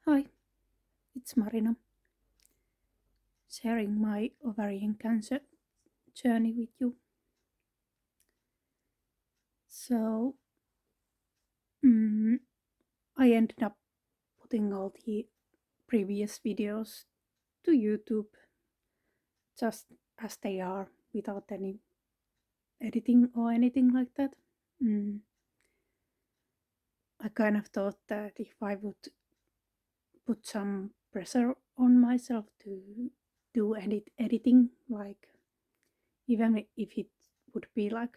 Hi, it's Marina, sharing my ovarian cancer journey with you. So, mm, I ended up putting all the previous videos to YouTube just as they are without any editing or anything like that. Mm, I kind of thought that if I would put some pressure on myself to do editing, like even if it would be like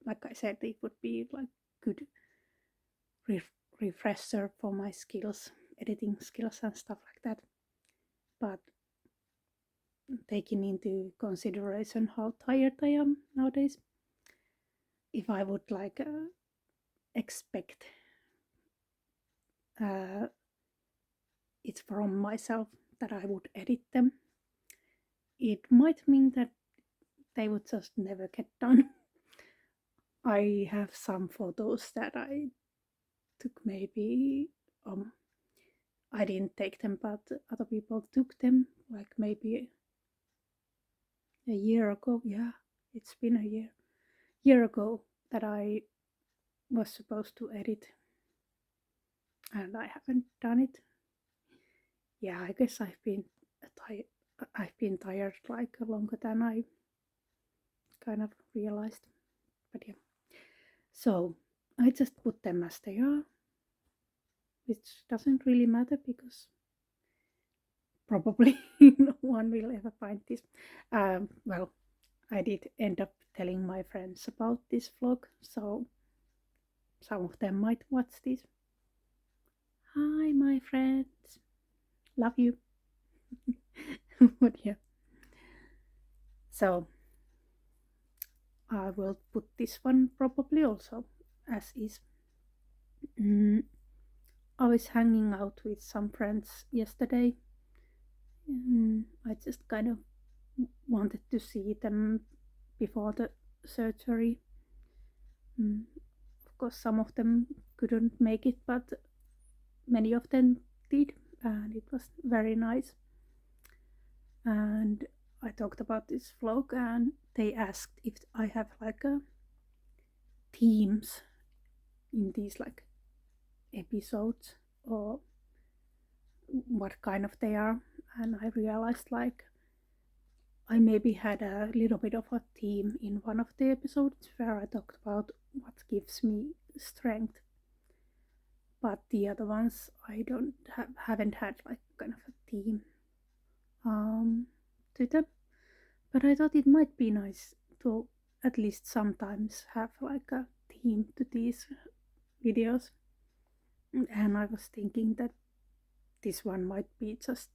I said, it would be like good ref- refresher for my skills, editing skills and stuff like that. But taking into consideration how tired I am nowadays, if I would expect uh, it from myself that I would edit them, it might mean that they would just never get done. I have some photos that I took maybe I didn't take them, but other people took them like maybe a year ago. Yeah, it's been a year ago that I was supposed to edit, and I haven't done it. Yeah, I guess tired. I've been tired like longer than I kind of realized. But yeah, so I just put them as they are, which doesn't really matter because probably no one will ever find this. Well, I did end up telling my friends about this vlog, so some of them might watch this. Hi, my friends. Love you. But yeah, so I will put this one probably also as is. Mm, I was hanging out with some friends yesterday. I just kind of wanted to see them before the surgery. Of course, some of them couldn't make it, but many of them did, and it was very nice. And I talked about this vlog, and they asked if I have like a themes in these like episodes or what kind of they are. And I realized like I maybe had a little bit of a theme in one of the episodes where I talked about what gives me strength, but the other ones I don't haven't had like kind of a theme um to them. But I thought it might be nice to at least sometimes have like a theme to these videos. And I was thinking that this one might be just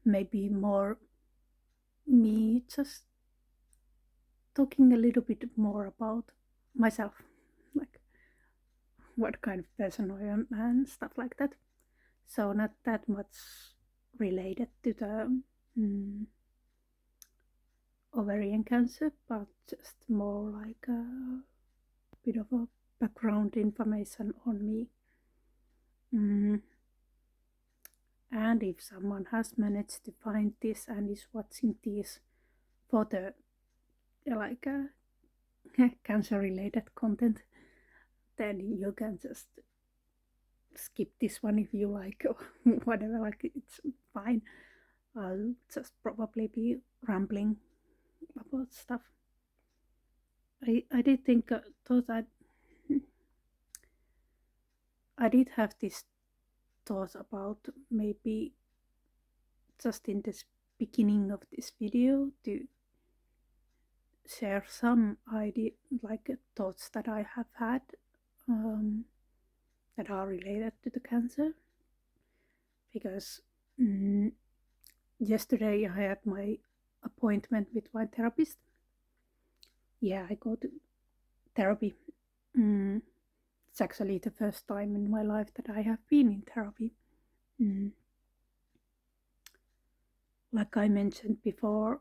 maybe more me just talking a little bit more about myself, like what kind of person I am and stuff like that. So not that much related to the mm, ovarian cancer, but just more like a bit of a background information on me. Mm, and if someone has managed to find this and is watching this for the like cancer related content, then you can just skip this one if you like or whatever, like it's fine. I'll just probably be rambling about stuff. I did think thought I did have this thought about maybe just in this beginning of this video to share some idea like thoughts that I have had um, that are related to the cancer because yesterday I had my appointment with my therapist. Yeah, I go to therapy. Mm, it's actually the first time in my life that I have been in therapy. Mm, like I mentioned before,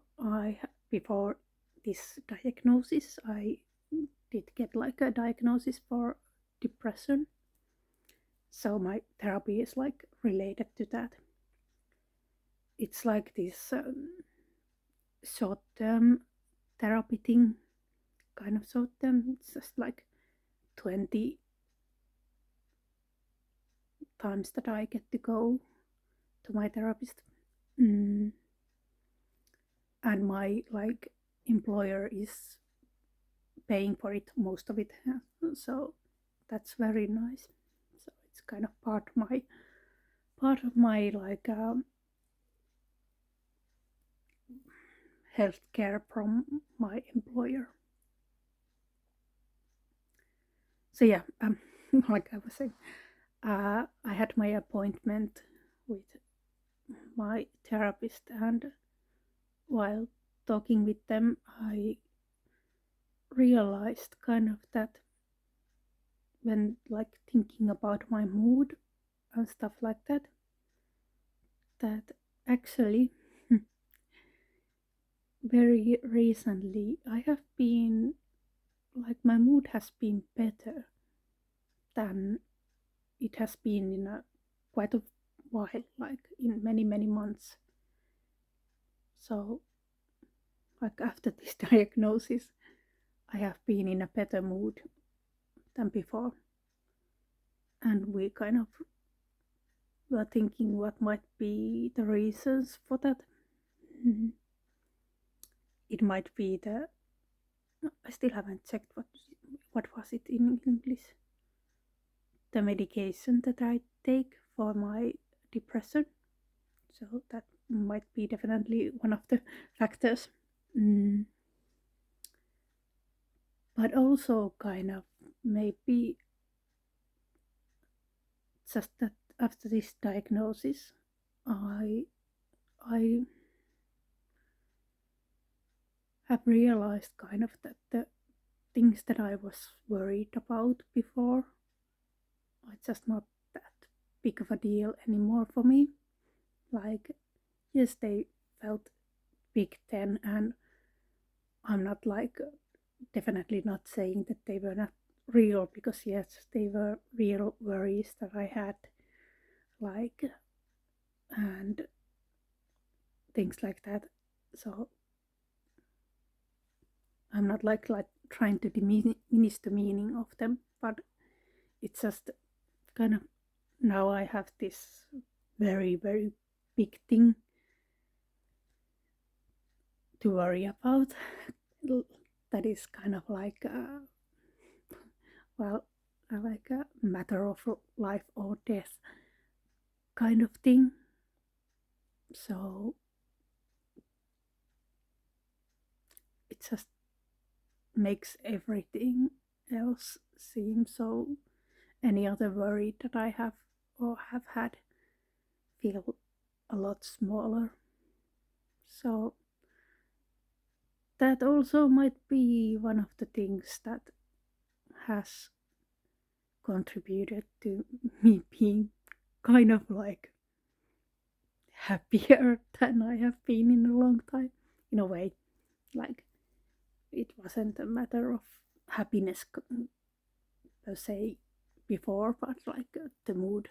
before this diagnosis, I did get like a diagnosis for depression, So my therapy is like related to that. It's like this short term therapy thing, kind of short term. It's just like 20 times that I get to go to my therapist. Mm. And my like employer is paying for it, most of it. So that's very nice. So it's kind of part of my like healthcare from my employer. So yeah, like I was saying, I had my appointment with my therapist, and while talking with them, I realized kind of that when like thinking about my mood and stuff like that, that actually very recently I have been like my mood has been better than it has been in a quite a while, like in many months. So like after this diagnosis, I have been in a better mood than before, and we kind of were thinking what might be the reasons for that. Mhm. It might be the I still haven't checked what was it in English. The medication that I take for my depression. So that might be definitely one of the factors. Mm. But also kind of maybe just that after this diagnosis, I I have realized kind of that the things that I was worried about before are just not that big of a deal anymore for me. Like, yes, they felt big then, and I'm not like definitely not saying that they were not real, because yes, they were real worries that I had, like, and things like that. So I'm not like trying to diminish the meaning of them, but it's just kind of now I have this very big thing to worry about that is kind of like well, like a matter of life or death kind of thing. So it just makes everything else seem so, any other worry that I have or have had feel a lot smaller. So that also might be one of the things that has contributed to me being kind of like happier than I have been in a long time, in a way. Like, it wasn't a matter of happiness per se before, but like the mood.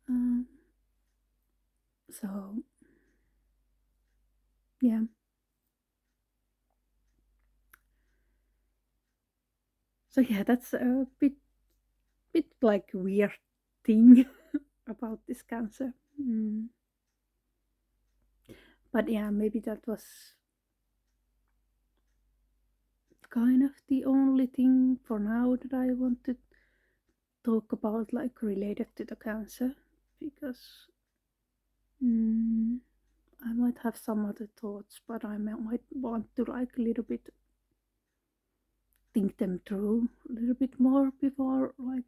Um, so yeah, so yeah, that's a bit like weird thing about this cancer. Mm. But yeah, maybe that was kind of the only thing for now that I want to talk about, like related to the cancer, because I might have some other thoughts, but I might want to like a little bit think them through a little bit more before like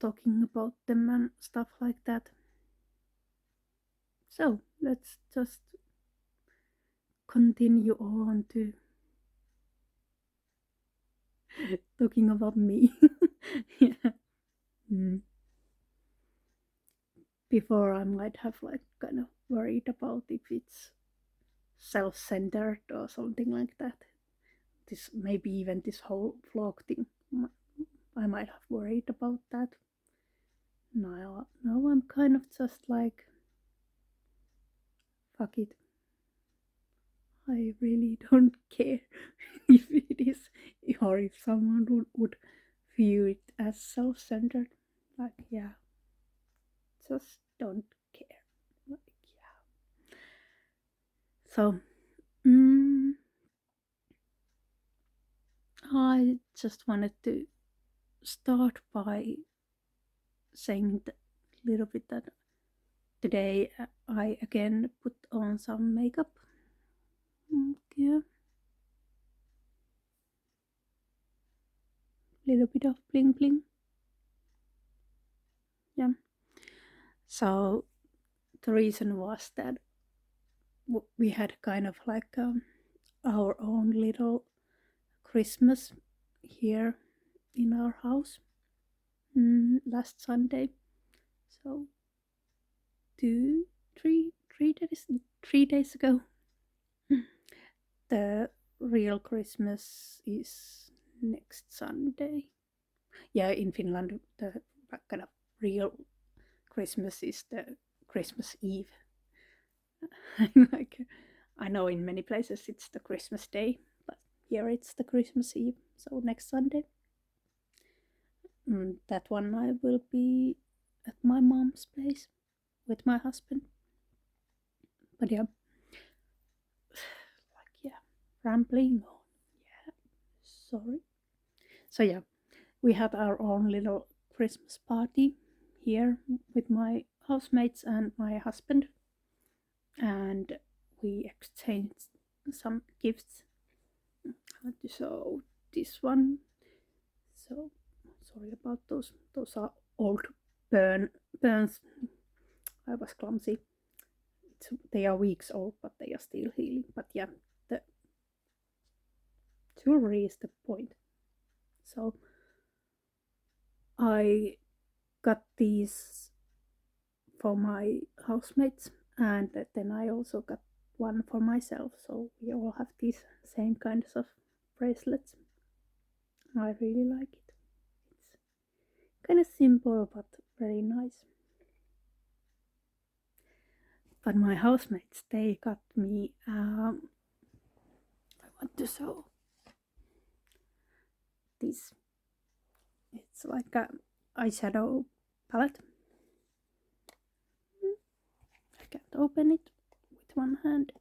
talking about them and stuff like that. So let's just continue on to talking about me. Yeah. Mm. Before I might have like kind of worried about if it's self-centered or something like that. This maybe even this whole vlog thing. I might have worried about that. Now I'm kind of just like, fuck it. I really don't care if it is, or if someone would view it as self-centered. Like, yeah, just don't care. Like, yeah. So, I just wanted to start by saying a little bit that today I again put on some makeup. Yeah, little bit of bling bling. Yeah. So the reason was that we had kind of like our own little Christmas here in our house last Sunday. So 3 days ago. The real Christmas is next Sunday. Yeah, in Finland, the kind of real Christmas is the Christmas Eve. Like, I know in many places it's the Christmas Day, but here it's the Christmas Eve. So next Sunday. That one I will be at my mom's place with my husband. But yeah, like, yeah, rambling on. Yeah, sorry. So yeah, we had our own little Christmas party here with my housemates and my husband, and we exchanged some gifts. So this one. So sorry about those. Those are old burns. I was clumsy. They are weeks old, but they are still healing. But yeah, the jewelry is the point. So I got these for my housemates, and then I also got one for myself. So we all have these same kinds of bracelets. I really like it. It's kind of simple but very nice. But my housemates, they got me. I want to show this. It's like a eyeshadow palette. I can't open it with one hand.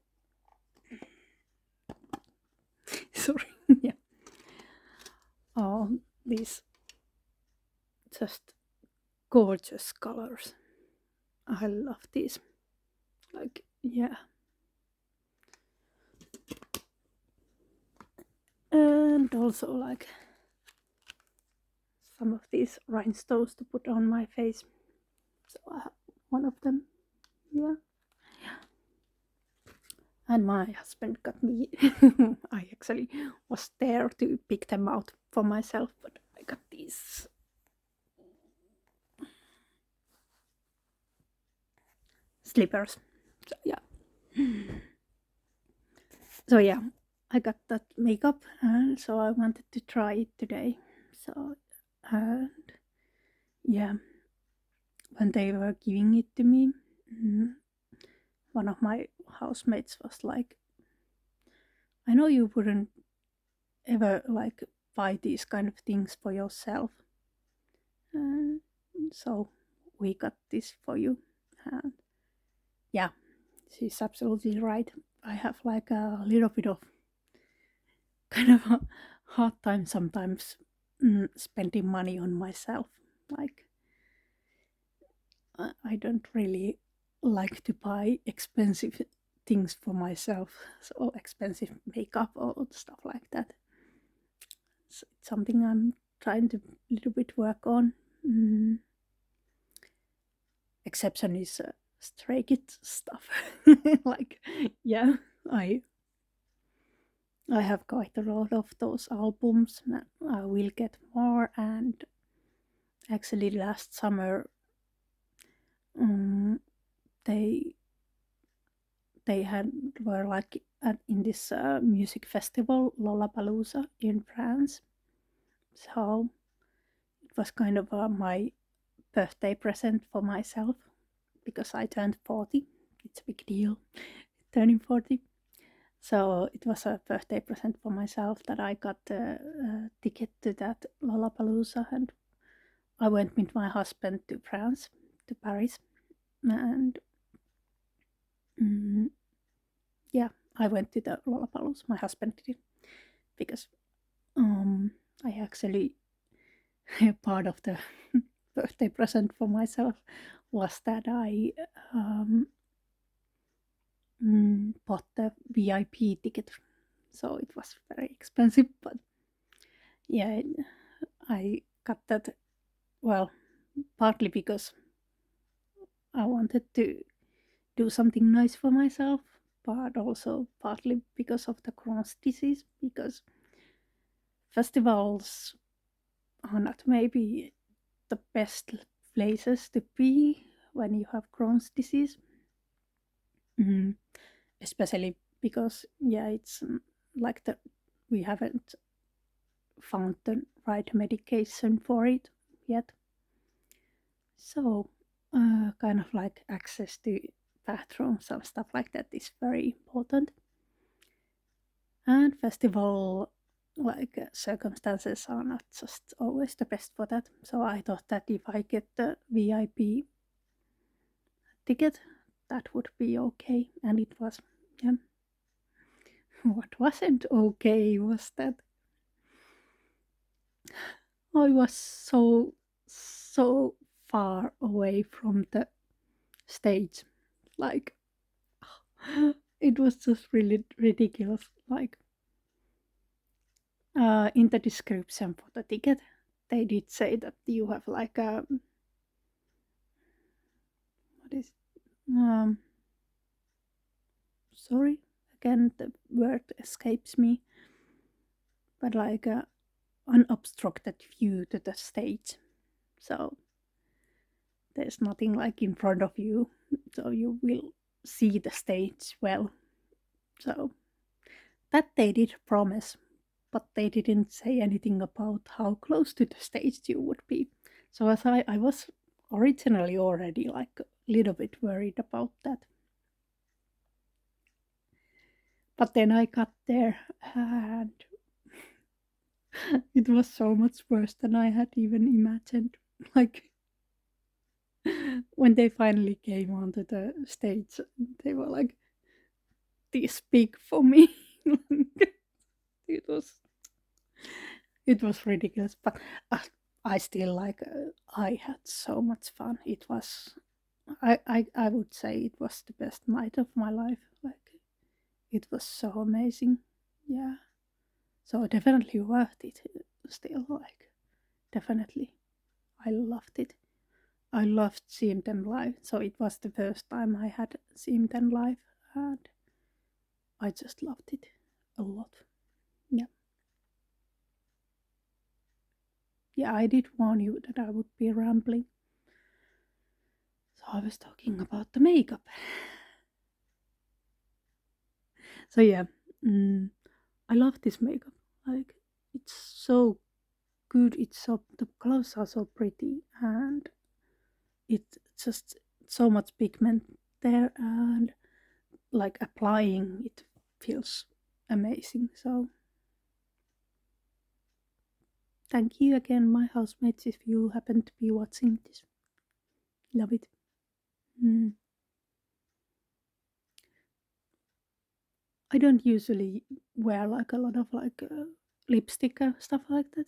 Sorry. Yeah. Oh, these just gorgeous colors. I love these. Like, yeah. And also like some of these rhinestones to put on my face. So I have one of them. Yeah. And my husband got me. I actually was there to pick them out for myself, but I got these slippers. So yeah. So yeah, I got that makeup, and so I wanted to try it today. So, and yeah, when they were giving it to me, one of my housemates was like, I know you wouldn't ever like buy these kind of things for yourself. So we got this for you. And yeah, she's absolutely right. I have like a little bit of kind of a hard time sometimes spending money on myself. Like, I don't really like to buy expensive things for myself, so expensive makeup or stuff like that. So it's something I'm trying to a little bit work on. Exception is Stray Kids stuff. Like, yeah, I have quite a lot of those albums. I will get more, and actually last summer they were like in this music festival Lollapalooza in France. So was kind of my birthday present for myself because I turned 40. It's a big deal, turning 40. So it was a birthday present for myself that I got a ticket to that Lollapalooza, and I went with my husband to France, to Paris, and mm, yeah, I went to the Lollapalooza. My husband did because I actually part of the birthday present for myself was that I bought the VIP ticket. So it was very expensive, but yeah, I got that, well, partly because I wanted to do something nice for myself, but also partly because of the Crohn's disease, because festivals are not maybe the best places to be when you have Crohn's disease. Especially because, yeah, it's like we haven't found the right medication for it yet. So, kind of like access to bathrooms and stuff like that is very important. And festival circumstances are not just always the best for that. So I thought that if I get the VIP ticket, that would be okay. And it was, yeah. What wasn't okay was that I was so far away from the stage. Like, it was just really ridiculous. Like, in the description for the ticket, they did say that you have like a, what is, sorry, again the word escapes me, but like a unobstructed view to the stage. So there's nothing like in front of you, so you will see the stage well. So that they did promise, but they didn't say anything about how close to the stage you would be. So as I was originally already like a little bit worried about that. But then I got there and it was so much worse than I had even imagined. Like, when they finally came onto the stage, they were like this big for me. it was it was ridiculous, but I still like I had so much fun. It was I would say it was the best night of my life. Like, it was so amazing. Yeah. So definitely worth it still, like, definitely. I loved it. I loved seeing them live. So it was the first time I had seen them live, and I just loved it a lot. Yeah. Yeah, I did warn you that I would be rambling. So I was talking about the makeup. So yeah, I love this makeup. Like, it's so good. It's so, the colors are so pretty, and it's just so much pigment there, and like applying it feels amazing. So thank you again, my housemates, if you happen to be watching this. Love it. I don't usually wear like a lot of like lipstick stuff like that.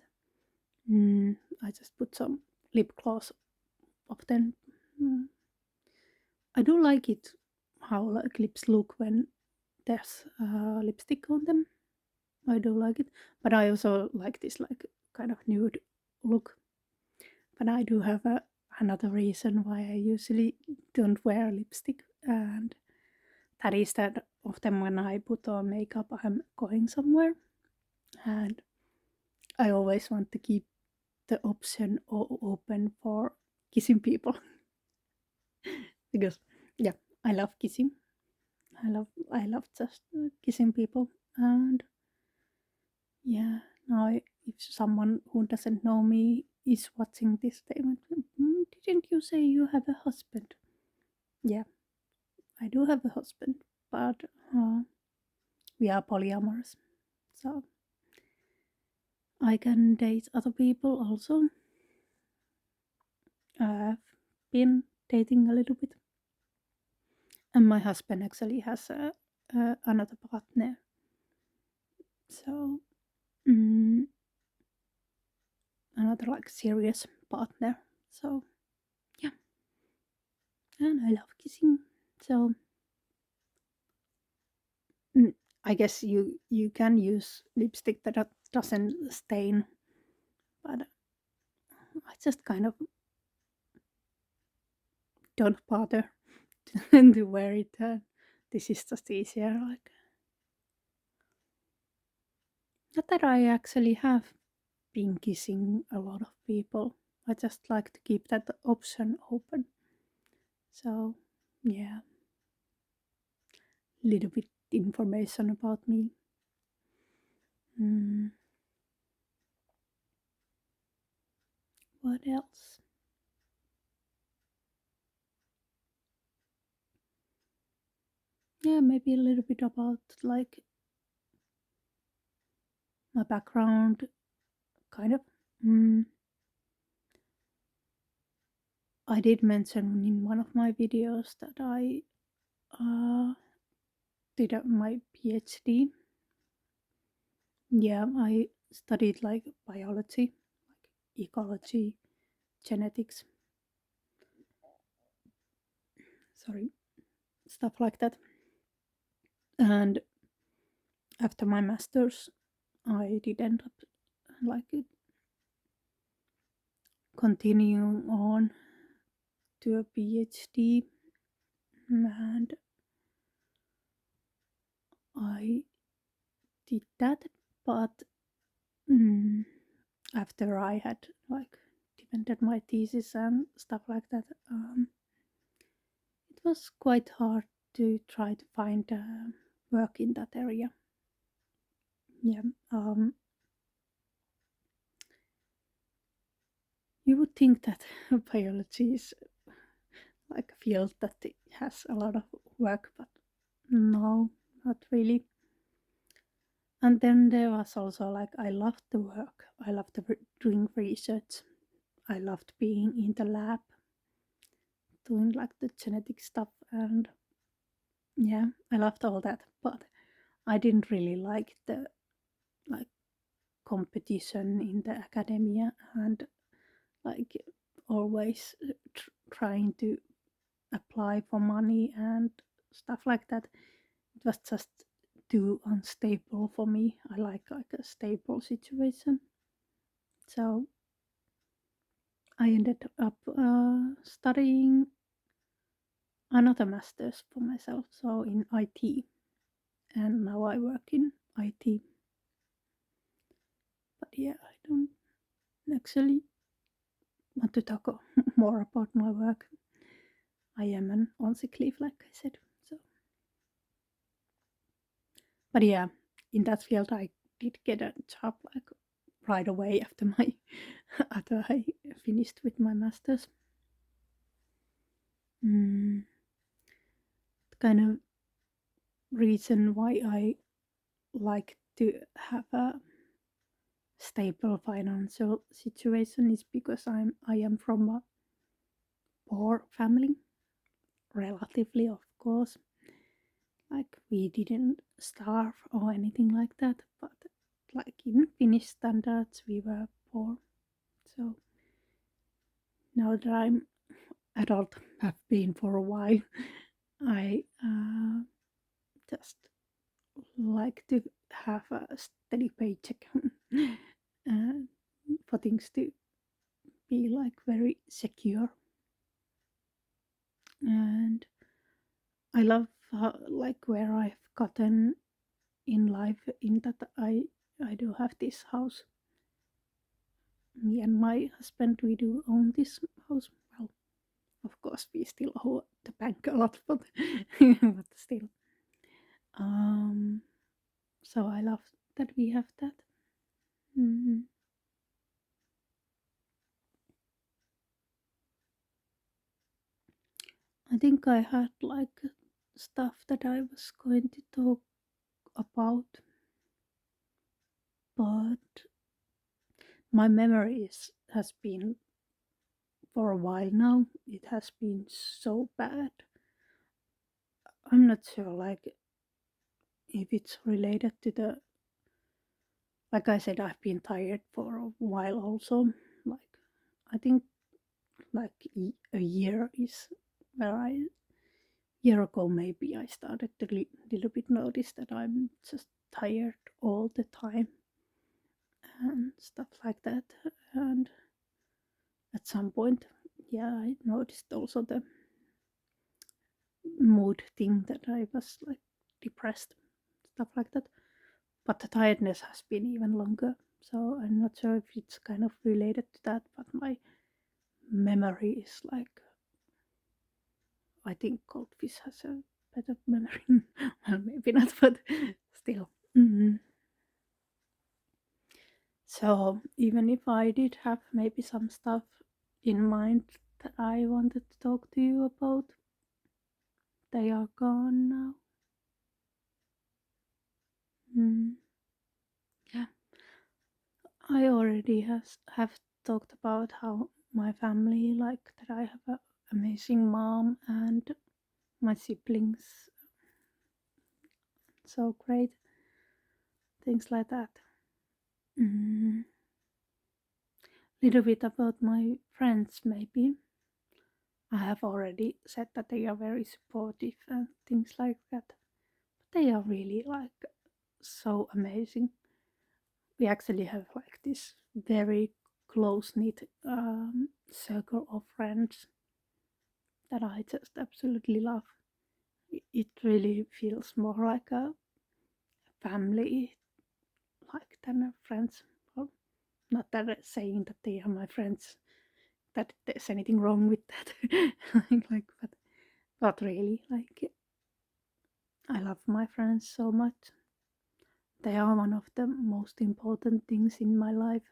I just put some lip gloss often. I do like it how like lips look when there's lipstick on them. I do like it, but I also like this like kind of nude look. But I do have another reason why I usually don't wear lipstick, and that is that often when I put on makeup, I'm going somewhere, and I always want to keep the option open for kissing people because, yeah, I love kissing. I love just kissing people, and yeah, now if someone who doesn't know me is watching this, they went, didn't you say you have a husband? Yeah, I do have a husband, but we are polyamorous. So I can date other people also. I've been dating a little bit. And my husband actually has another partner. So, another like serious partner. So, yeah. And I love kissing. So, I guess you can use lipstick that doesn't stain, but I just kind of don't bother to wear it. This is just easier. Like, not that I actually have been kissing a lot of people. I just like to keep that option open. So, yeah, little bit information about me. Mm, what else? Yeah, maybe a little bit about like my background, kind of. Mm, I did mention in one of my videos that I did my PhD. Yeah, I studied like biology, like ecology, genetics, sorry, stuff like that. And after my master's, I did end up like continuing on to a PhD, and I did that. But after I had like defended my thesis and stuff like that, it was quite hard to try to find work in that area. Yeah, you would think that biology is like a field that it has a lot of work, but no, not really. And then there was also like I loved the work. I loved doing research. I loved being in the lab, doing like the genetic stuff, and yeah, I loved all that. But I didn't really like the like competition in the academia and like always trying to apply for money and stuff like that. It was just too unstable for me. I like a stable situation. So I ended up studying another master's for myself, so in IT, and now I work in IT. But yeah, I don't actually want to talk more about my work. I am on sick leave, like I said. So, but yeah, in that field, I did get a job like right away after my after I finished with my masters. The kind of reason why I like to have a stable financial situation is because I am from a poor family, relatively, of course. Like we didn't starve or anything like that, but like in Finnish standards, we were poor. So now that I'm adult, have been for a while, I just like to have a steady paycheck uh, for things to be like very secure. And I love like where I've gotten in life in that I do have this house. Me and my husband, we do own this house. Well, of course we still owe the bank a lot, but but still. Um, so I love that we have that. Mm. I think I had like stuff that I was going to talk about, but my memories has been for a while now. It has been so bad. I'm not sure like if it's related to the, like I said, I've been tired for a while also. Like I think like a year is where I year ago maybe I started to little bit notice that I'm just tired all the time and stuff like that. And at some point, yeah, I noticed also the mood thing that I was like depressed, stuff like that. But the tiredness has been even longer. So I'm not sure if it's kind of related to that, but my memory is like, I think goldfish has a better memory. Well, maybe not, but still. So even if I did have maybe some stuff in mind that I wanted to talk to you about, they are gone now. Mm. Yeah, I already have talked about how my family, like that I have an amazing mom and my siblings, so great, things like that. Mm. Little bit about my friends, maybe. I have already said that they are very supportive and things like that. They are really like so amazing. We actually have like this very close knit circle of friends that I just absolutely love. It really feels more like a family, like than a friends. Well, not that saying that they are my friends, that there's anything wrong with that. like, but really, like I love my friends so much. They are one of the most important things in my life.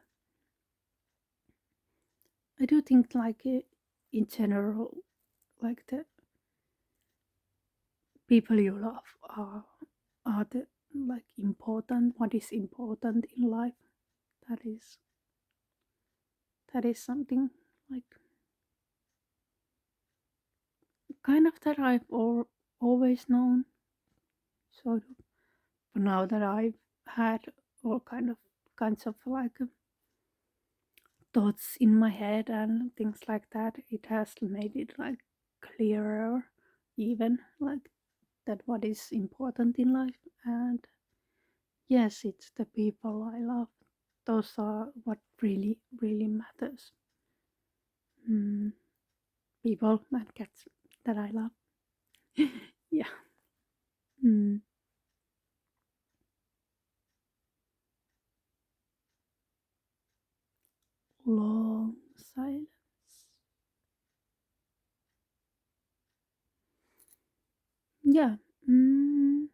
I do think, like in general, like the people you love are the like important. What is important in life? That is that is something like kind of that I've always known. So, but now that I've had all kinds of like thoughts in my head and things like that, it has made it like clearer, even like that what is important in life. And yes, it's the people I love. Those are what really, really matters. Mm, people and cats that I love. Yeah. Mm, long silence. Yeah. Mm,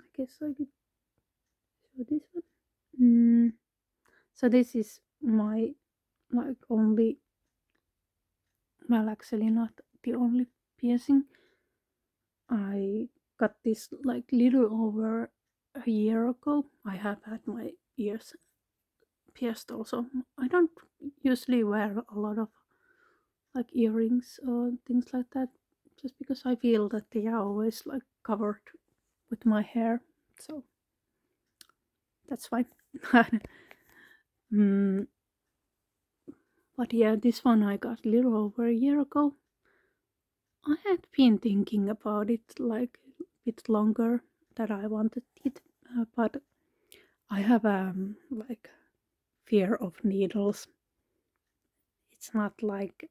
I guess I could show this one. Mm, so this is my like only, well, actually not the only piercing. I got this like little over a year ago. I have had my ears pierced also. I don't usually wear a lot of like earrings or things like that, just because I feel that they are always like covered with my hair. So that's fine. mm, but yeah, this one I got a little over a year ago. I had been thinking about it like a bit longer that I wanted it, but I have like fear of needles. It's not like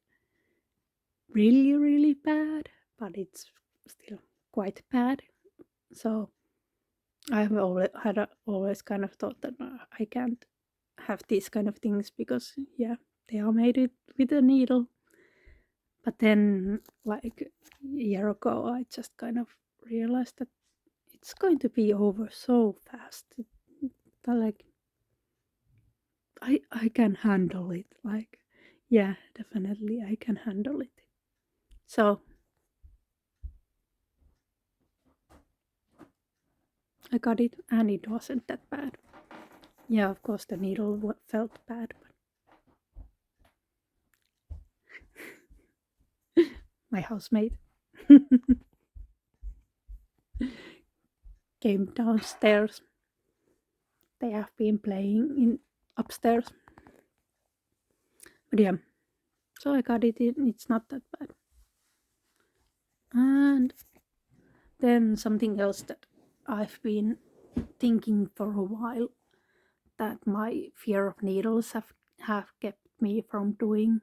really really bad, but it's still quite bad. So I've always kind of thought that I can't have these kind of things because yeah, they are made with a needle. But then like a year ago, I just kind of realized that it's going to be over so fast. Like I can handle it. Like, yeah, definitely I can handle it. So I got it, and it wasn't that bad. Yeah, of course the needle felt bad, but my housemate came downstairs. They have been playing in upstairs. But yeah, so I got it in. It's not that bad. And then something else that I've been thinking for a while that my fear of needles have kept me from doing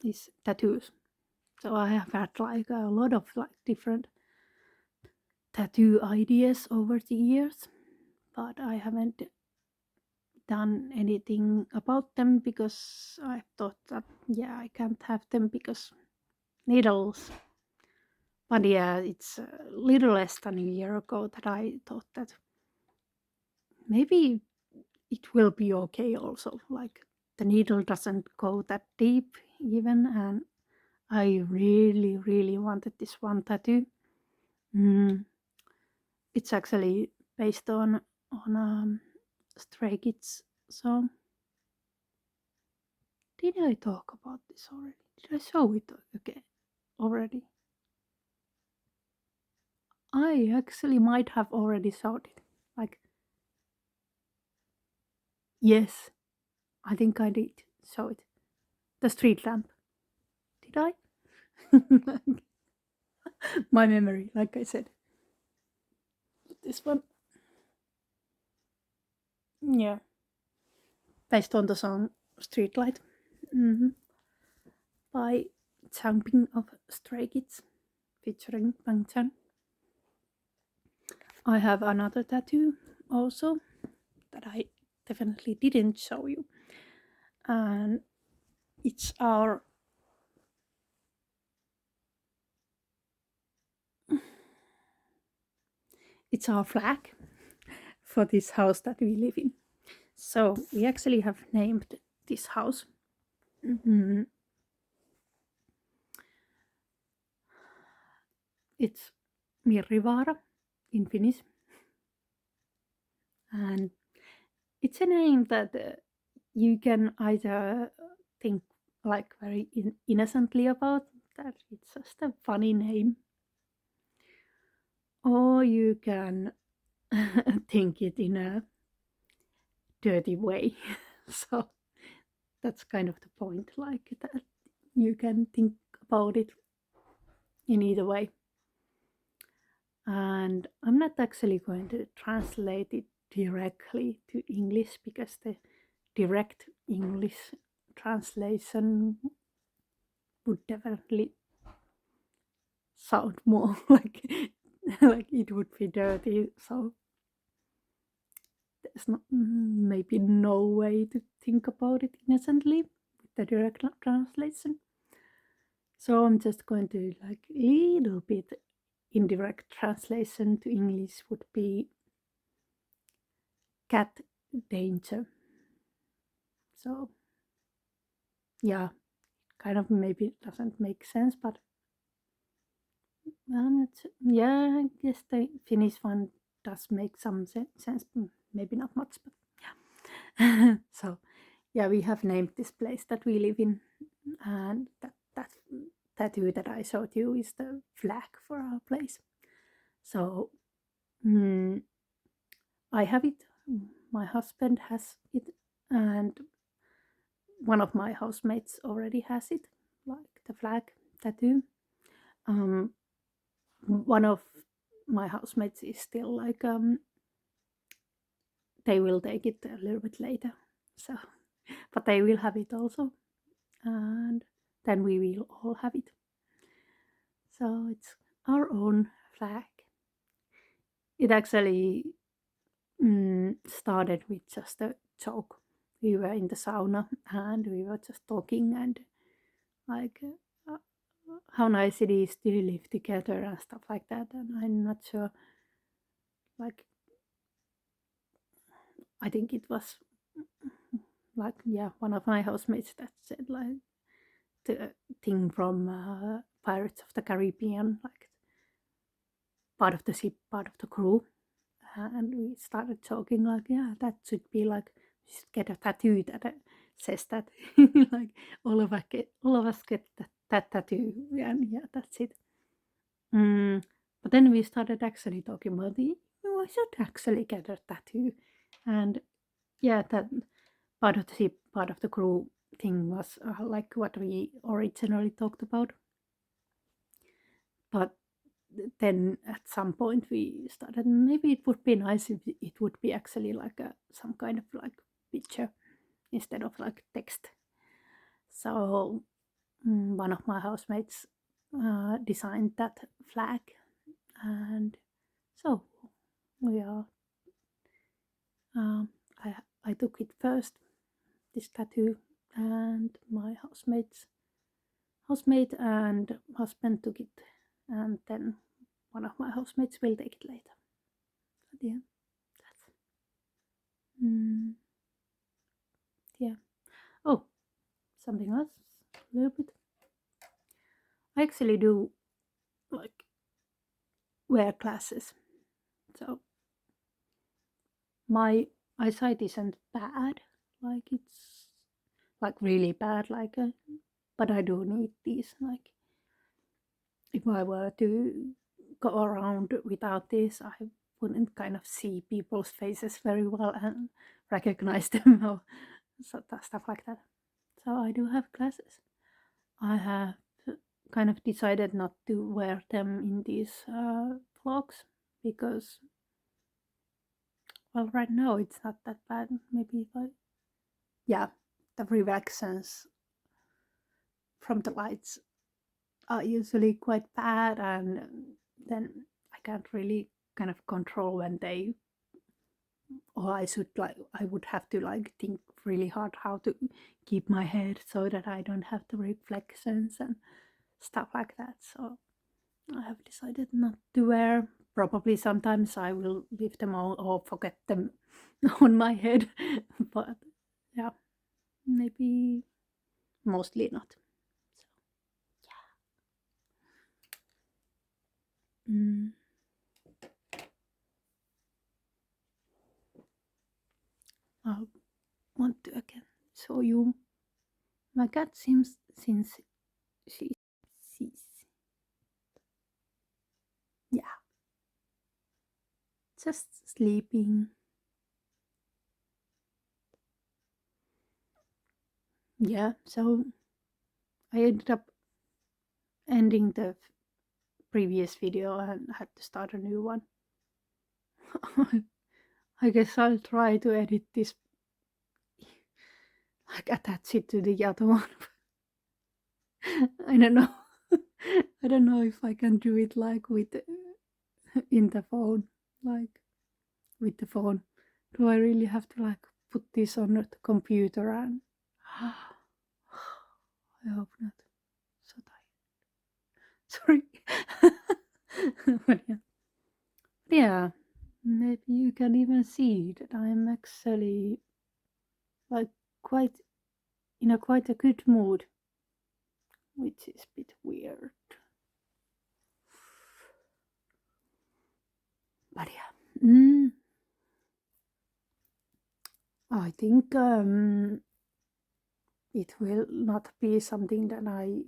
is tattoos. So I have had like a lot of like different tattoo ideas over the years, but I haven't done anything about them because I thought that yeah, I can't have them because needles. But yeah, it's a little less than a year ago that I thought that maybe it will be okay also. Like the needle doesn't go that deep even, and I really, really wanted this one tattoo. Mm, it's actually based on Stray Kids song. Did I talk about this already? Did I show it okay already? I actually might have already showed it. Like, yes, I think I did show it. The street lamp. Did I? My memory, like I said. This one. Yeah. Based on the song Streetlight. Mm-hmm. By Jumping of Stray Kids featuring Bang Chan. I have another tattoo also that I definitely didn't show you. And it's our flag for this house that we live in. So we actually have named this house. Mm-hmm. It's Mirrivaara in Finnish. And it's a name that you can either think like very innocently about, that it's just a funny name, or you can think it in a dirty way. So that's kind of the point, like that you can think about it in either way. And I'm not actually going to translate it directly to English because the direct English translation would definitely sound more like like it would be dirty. So there's not maybe no way to think about it innocently with the direct translation. So I'm just going to like little bit indirect translation to English would be cat danger. So yeah, kind of maybe doesn't make sense, but yeah, I guess the Finnish one does make some sense. Maybe not much, but yeah. So yeah, we have named this place that we live in, and that tattoo that I showed you is the flag for our place. So I have it. My husband has it, and one of my housemates already has it, like the flag tattoo. One of my housemates is still like they will take it a little bit later, so but they will have it also, and then we will all have it. So it's our own flag. It actually started with just a joke. We were in the sauna and we were just talking and like how nice it is to live together and stuff like that. And I'm not sure, like, I think it was like, yeah, one of my housemates that said like the thing from Pirates of the Caribbean, like part of the ship, part of the crew. And we started talking like, yeah, that should be like, we should get a tattoo that says that. Like all of us get that tattoo. And yeah, that's it. But then we started actually talking about I should actually get a tattoo. And yeah, that part of the ship, part of the crew thing was like what we originally talked about. But then at some point we started, maybe it would be nice if it would be actually like some kind of like picture instead of like text. So one of my housemates designed that flag, and so we are I took it first, this tattoo, and my housemate and husband took it, and then one of my housemates will take it later. But yeah, that's yeah. Oh, something else, a little bit. I actually do like wear glasses, so my eyesight isn't bad. Like it's like really bad, like but I do need these. Like if I were to go around without this, I wouldn't kind of see people's faces very well and recognize them or stuff like that. So I do have glasses. I have kind of decided not to wear them in these vlogs because, well, right now it's not that bad. Maybe if I, yeah, the reflections from the lights are usually quite bad, and then I can't really kind of control when they, or I would have to like think really hard how to keep my head so that I don't have the reflections and stuff like that. So I have decided not to wear. Probably sometimes I will leave them all or forget them on my head, but yeah, maybe mostly not. So yeah. I want to again show you my cat seems since she's yeah, just sleeping. Yeah, so I ended up ending the previous video and had to start a new one. I guess I'll try to edit this, like attach it to the other one. I don't know. I don't know if I can do it like with in the phone, like with the phone. Do I really have to like put this on the computer and I hope not. So tired. Sorry. But yeah. Yeah. Maybe you can even see that I'm actually like quite in a quite a good mood, which is a bit weird. But yeah. I think it will not be something that I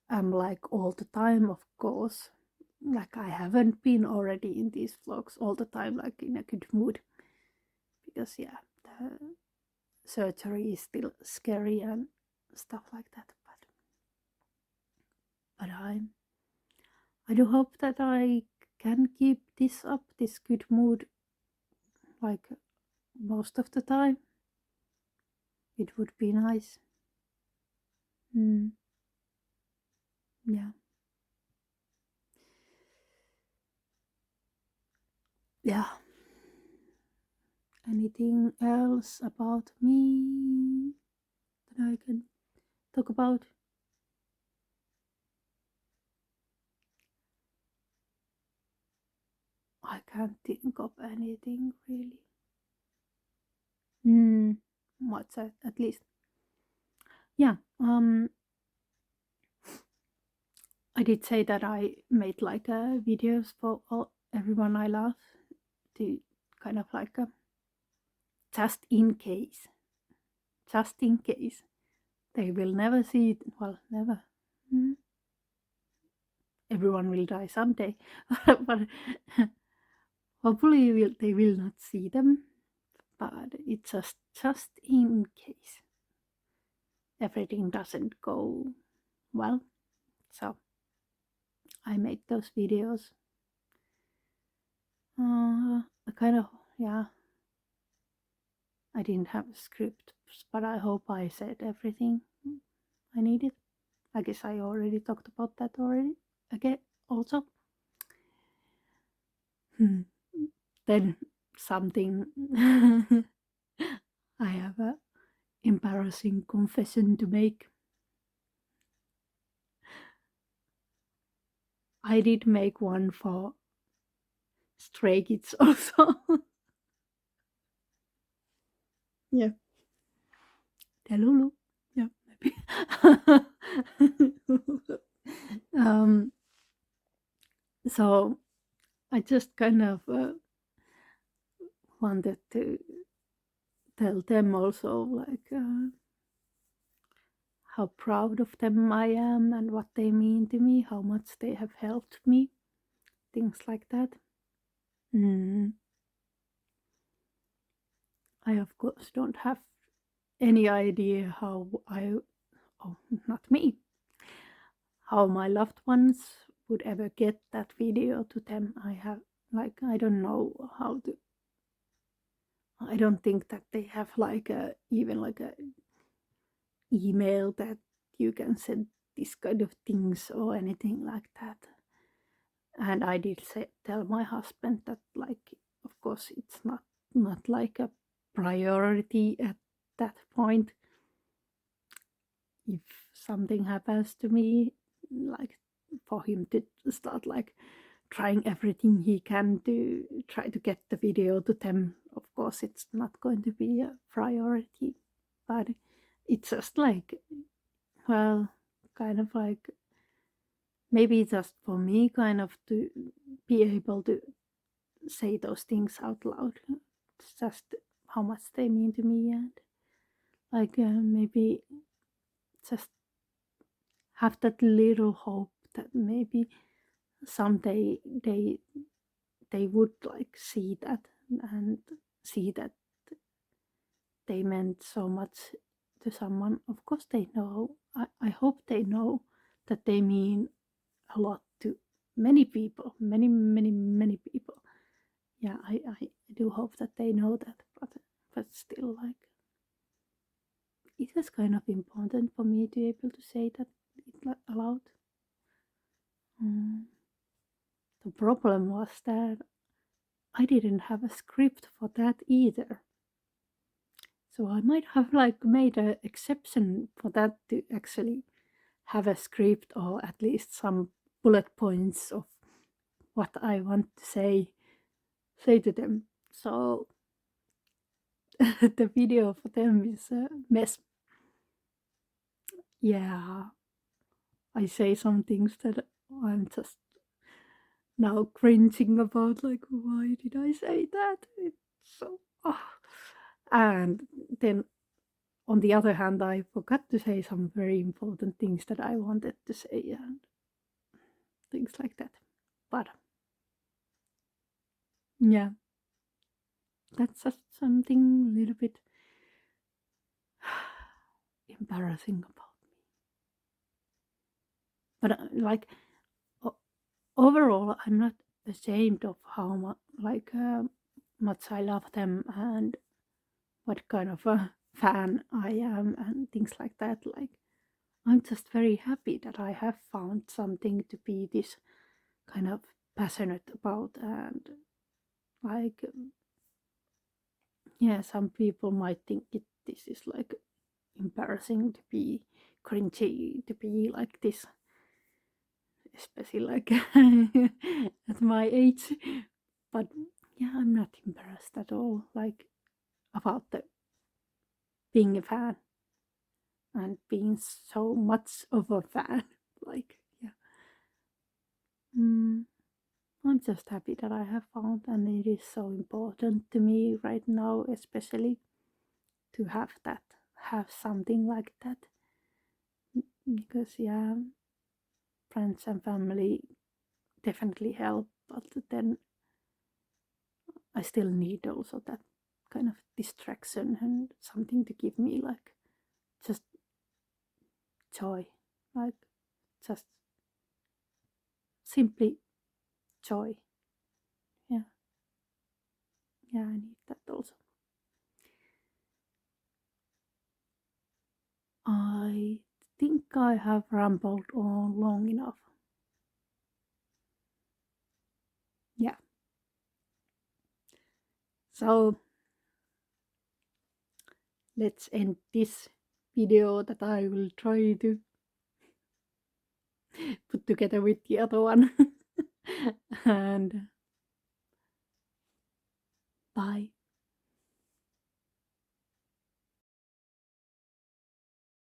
am like all the time, of course. Like I haven't been already in these vlogs all the time, like in a good mood. Because yeah, the surgery is still scary and stuff like that. But I do hope that I can keep this up, this good mood, like most of the time. It would be nice. Yeah. Yeah. Anything else about me that I can talk about? I can't think of anything really. much at least. Yeah, I did say that I made like videos for everyone I love to kind of like just in case, they will never see it. Well, never. Everyone will die someday, but hopefully they will not see them. But it's just in case everything doesn't go well. So I made those videos. Kind of, yeah. I didn't have a script, but I hope I said everything I needed. I guess I already talked about that already. Okay, also. Then something I have a embarrassing confession to make. I did make one for Stray Kids also. Yeah. Delulu. Yeah, maybe. So I just kind of wanted to tell them also, like, how proud of them I am and what they mean to me, how much they have helped me, things like that. I, of course, don't have any idea how not me, how my loved ones would ever get that video to them. I don't know how to, I don't think that they have like even like a email that you can send this kind of things or anything like that. And I did tell my husband that, like, of course it's not like a priority at that point. If something happens to me, like, for him to start like trying everything he can to try to get the video to them, of course it's not going to be a priority. But it's just like, well, kind of like, maybe just for me kind of to be able to say those things out loud. It's just how much they mean to me, and like maybe just have that little hope that maybe someday they would like see that and see that they meant so much to someone. Of course they know. I hope they know that they mean a lot to many people, many people. Yeah, I do hope that they know that, but still, like, it was kind of important for me to be able to say that it aloud. The problem was that I didn't have a script for that either. So I might have like made an exception for that to actually have a script or at least some bullet points of what I want to say to them. So the video for them is a mess. Yeah, I say some things that I'm just now cringing about, like, why did I say that? It's so. And then on the other hand, I forgot to say some very important things that I wanted to say and things like that. But yeah, that's just something a little bit embarrassing about me. But like overall, I'm not ashamed of how much I love them and what kind of a fan I am and things like that. Like, I'm just very happy that I have found something to be this kind of passionate about. And like, yeah, some people might think this is like embarrassing to be cringy to be like this, especially like at my age. But yeah, I'm not embarrassed at all, like, about the being a fan and being so much of a fan. Like, yeah. I'm just happy that I have found, and it is so important to me right now, especially to have something like that. Because, yeah, friends and family definitely help, but then I still need also that kind of distraction and something to give me like just joy, like just simply joy. Yeah, yeah, I need that also. I think I have rambled on long enough. Yeah. So let's end this video that I will try to put together with the other one. And bye.